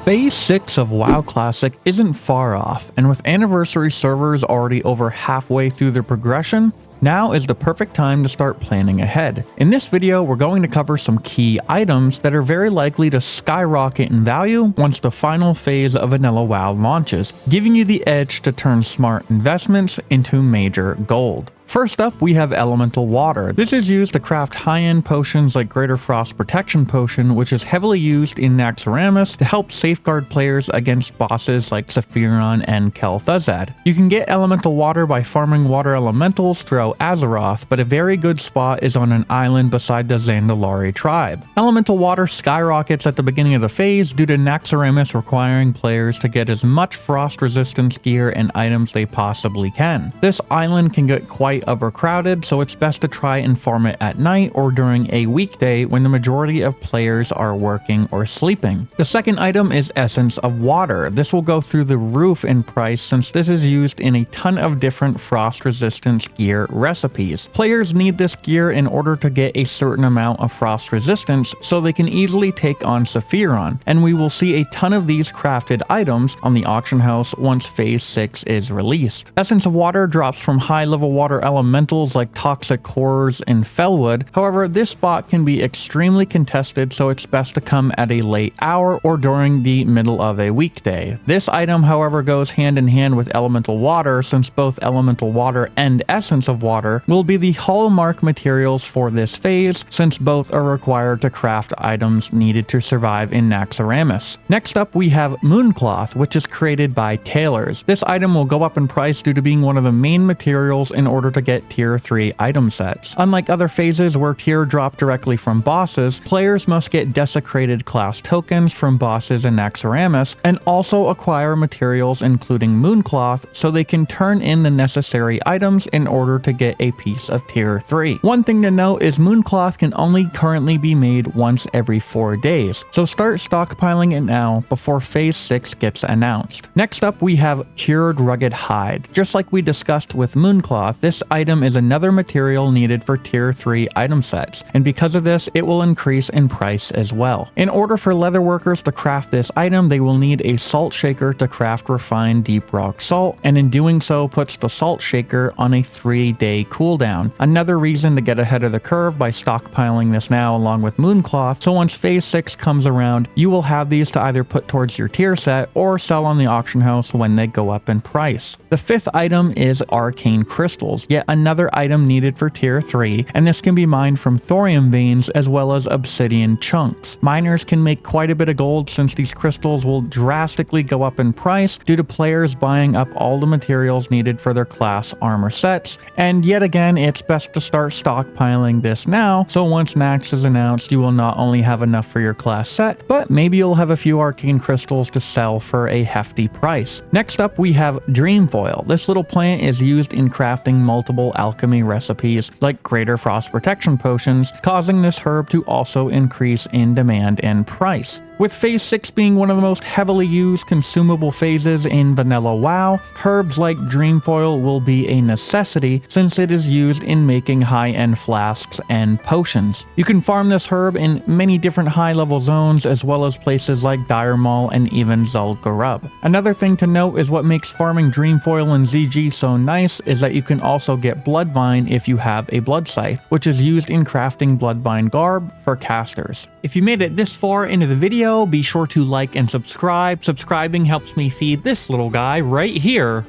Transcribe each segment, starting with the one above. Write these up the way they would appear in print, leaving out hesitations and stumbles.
Phase 6 of WoW Classic isn't far off, and with anniversary servers already over halfway through their progression, now is the perfect time to start planning ahead. In this video, we're going to cover some key items that are very likely to skyrocket in value once the final phase of Vanilla WoW launches, giving you the edge to turn smart investments into major gold. First up, we have Elemental Water. This is used to craft high-end potions like Greater Frost Protection Potion, which is heavily used in Naxxramas to help safeguard players against bosses like Sephiron and Kel'Thuzad. You can get Elemental Water by farming water elementals throughout Azeroth, but a very good spot is on an island beside the Zandalari tribe. Elemental Water skyrockets at the beginning of the phase due to Naxxramas requiring players to get as much frost resistance gear and items they possibly can. This island can get quite overcrowded, so it's best to try and farm it at night or during a weekday when the majority of players are working or sleeping. The second item is Essence of Water. This will go through the roof in price since this is used in a ton of different frost resistance gear recipes. Players need this gear in order to get a certain amount of frost resistance so they can easily take on Sephiron, and we will see a ton of these crafted items on the auction house once Phase 6 is released. Essence of Water drops from high-level water elementals like Toxic Horrors and Fellwood. However, this spot can be extremely contested, so it's best to come at a late hour or during the middle of a weekday. This item, however, goes hand in hand with Elemental Water since both Elemental Water and Essence of Water will be the hallmark materials for this phase since both are required to craft items needed to survive in Naxxramas. Next up, we have Mooncloth, which is created by tailors. This item will go up in price due to being one of the main materials in order to get tier 3 item sets. Unlike other phases where tier drop directly from bosses, players must get desecrated class tokens from bosses in Naxxramas and also acquire materials including Mooncloth so they can turn in the necessary items in order to get a piece of tier 3. One thing to note is Mooncloth can only currently be made once every 4 days, so start stockpiling it now before Phase 6 gets announced. Next up, we have Cured Rugged Hide. Just like we discussed with Mooncloth, this item is another material needed for tier 3 item sets, and because of this, it will increase in price as well. In order for leatherworkers to craft this item, they will need a salt shaker to craft refined deep rock salt, and in doing so puts the salt shaker on a 3-day cooldown. Another reason to get ahead of the curve by stockpiling this now along with Mooncloth, so once Phase 6 comes around, you will have these to either put towards your tier set or sell on the auction house when they go up in price. The fifth item is Arcane Crystals, yet another item needed for tier 3, and this can be mined from thorium veins as well as obsidian chunks. Miners can make quite a bit of gold since these crystals will drastically go up in price due to players buying up all the materials needed for their class armor sets, and yet again, it's best to start stockpiling this now, so once Naxx is announced, you will not only have enough for your class set, but maybe you'll have a few arcane crystals to sell for a hefty price. Next up, we have Dreamfoil. This little plant is used in crafting multiple alchemy recipes like Greater Frost Protection Potions, causing this herb to also increase in demand and price. With Phase 6 being one of the most heavily used consumable phases in Vanilla WoW, herbs like Dreamfoil will be a necessity since it is used in making high-end flasks and potions. You can farm this herb in many different high-level zones as well as places like Dire Maul and even Zul'Gurub. Another thing to note is what makes farming Dreamfoil in ZG so nice is that you can also get Bloodvine if you have a Blood Scythe, which is used in crafting Bloodvine garb for casters. If you made it this far into the video, be sure to like and subscribe. Subscribing helps me feed this little guy right here.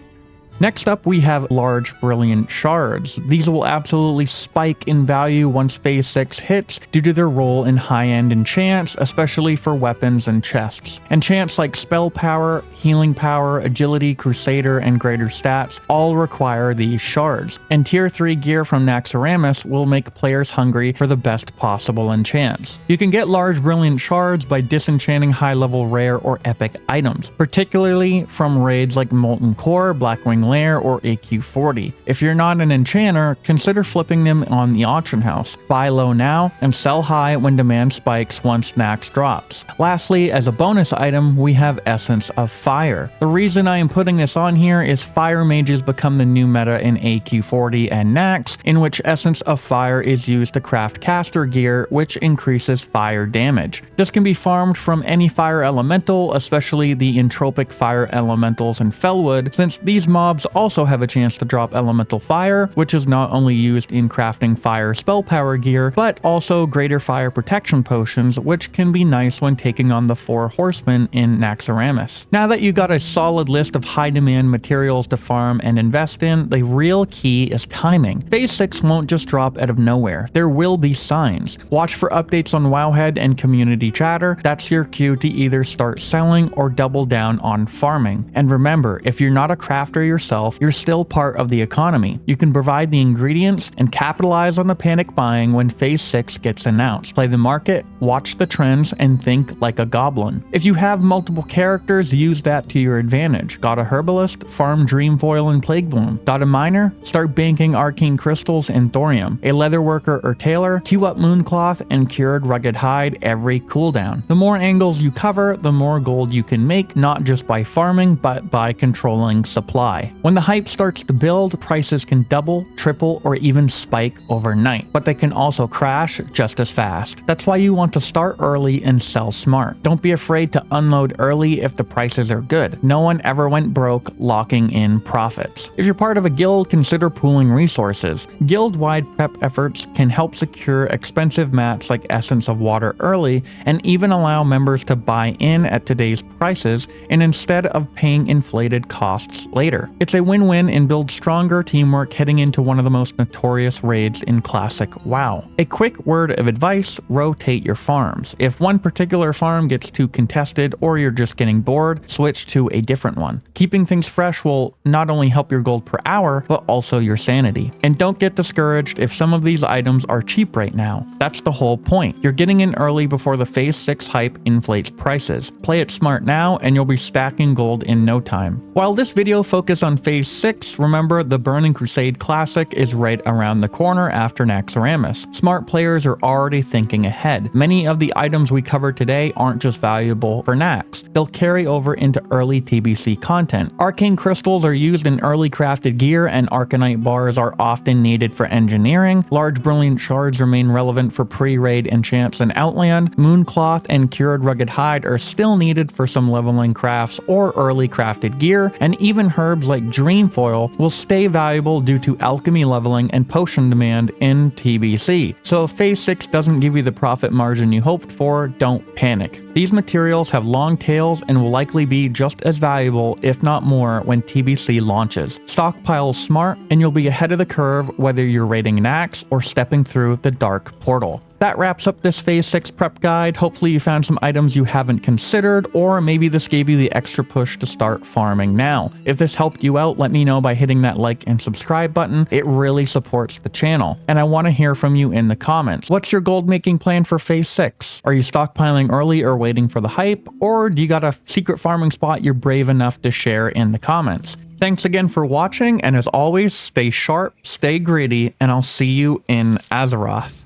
Next up, we have Large Brilliant Shards. These will absolutely spike in value once Phase 6 hits due to their role in high-end enchants, especially for weapons and chests. Enchants like Spell Power, Healing Power, Agility, Crusader, and Greater Stats all require these shards, and Tier 3 gear from Naxxramas will make players hungry for the best possible enchants. You can get Large Brilliant Shards by disenchanting high-level rare or epic items, particularly from raids like Molten Core, Blackwing Lair or AQ40. If you're not an enchanter, consider flipping them on the auction house. Buy low now and sell high when demand spikes once Nax drops. Lastly, as a bonus item, we have Essence of Fire. The reason I am putting this on here is Fire Mages become the new meta in AQ40 and Nax, in which Essence of Fire is used to craft caster gear, which increases fire damage. This can be farmed from any fire elemental, especially the entropic fire elementals in Felwood, since these mobs also have a chance to drop elemental fire, which is not only used in crafting fire spell power gear, but also greater fire protection potions, which can be nice when taking on the 4 horsemen in Naxxramas. Now that you got a solid list of high demand materials to farm and invest in, the real key is timing. Phase 6 won't just drop out of nowhere. There will be signs. Watch for updates on Wowhead and community chatter. That's your cue to either start selling or double down on farming. And remember, if you're not a crafter yourself, you're still part of the economy. You can provide the ingredients and capitalize on the panic buying when Phase 6 gets announced. Play the market, watch the trends, and think like a goblin. If you have multiple characters, use that to your advantage. Got a herbalist? Farm Dreamfoil and Plague Bloom. Got a miner? Start banking arcane crystals and thorium. A leatherworker or tailor? Queue up Mooncloth and Cured Rugged Hide every cooldown. The more angles you cover, the more gold you can make, not just by farming, but by controlling supply. When the hype starts to build, prices can double, triple, or even spike overnight, but they can also crash just as fast. That's why you want to start early and sell smart. Don't be afraid to unload early if the prices are good. No one ever went broke locking in profits. If you're part of a guild, consider pooling resources. Guild-wide prep efforts can help secure expensive mats like Essence of Water early, and even allow members to buy in at today's prices and instead of paying inflated costs later. It's a win-win and builds stronger teamwork heading into one of the most notorious raids in classic WoW. A quick word of advice: rotate your farms. If one particular farm gets too contested or you're just getting bored, switch to a different one. Keeping things fresh will not only help your gold per hour, but also your sanity. And don't get discouraged if some of these items are cheap right now. That's the whole point. You're getting in early before the Phase 6 hype inflates prices. Play it smart now and you'll be stacking gold in no time. While this video focused on Phase 6, remember the Burning Crusade Classic is right around the corner after Naxxramas. Smart players are already thinking ahead. Many of the items we covered today aren't just valuable for Nax. They'll carry over into early TBC content. Arcane crystals are used in early crafted gear, and Arcanite bars are often needed for engineering. Large brilliant shards remain relevant for pre-raid enchants and Outland. Mooncloth and Cured Rugged Hide are still needed for some leveling crafts or early crafted gear, and even herbs like Dreamfoil will stay valuable due to alchemy leveling and potion demand in TBC. So if Phase 6 doesn't give you the profit margin you hoped for, don't panic. These materials have long tails and will likely be just as valuable, if not more, when TBC launches. Stockpile smart and you'll be ahead of the curve whether you're raiding Nax or stepping through the dark portal. That wraps up this Phase 6 prep guide. Hopefully you found some items you haven't considered, or maybe this gave you the extra push to start farming now. If this helped you out, let me know by hitting that like and subscribe button. It really supports the channel. And I want to hear from you in the comments. What's your gold making plan for Phase 6? Are you stockpiling early or waiting for the hype? Or do you got a secret farming spot you're brave enough to share in the comments? Thanks again for watching, and as always, stay sharp, stay greedy, and I'll see you in Azeroth.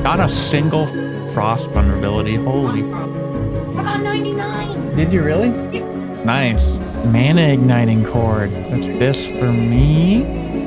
Got a single frost vulnerability. Holy. I got 99. Did you really? Yeah. Nice. Mana igniting cord. That's this for me.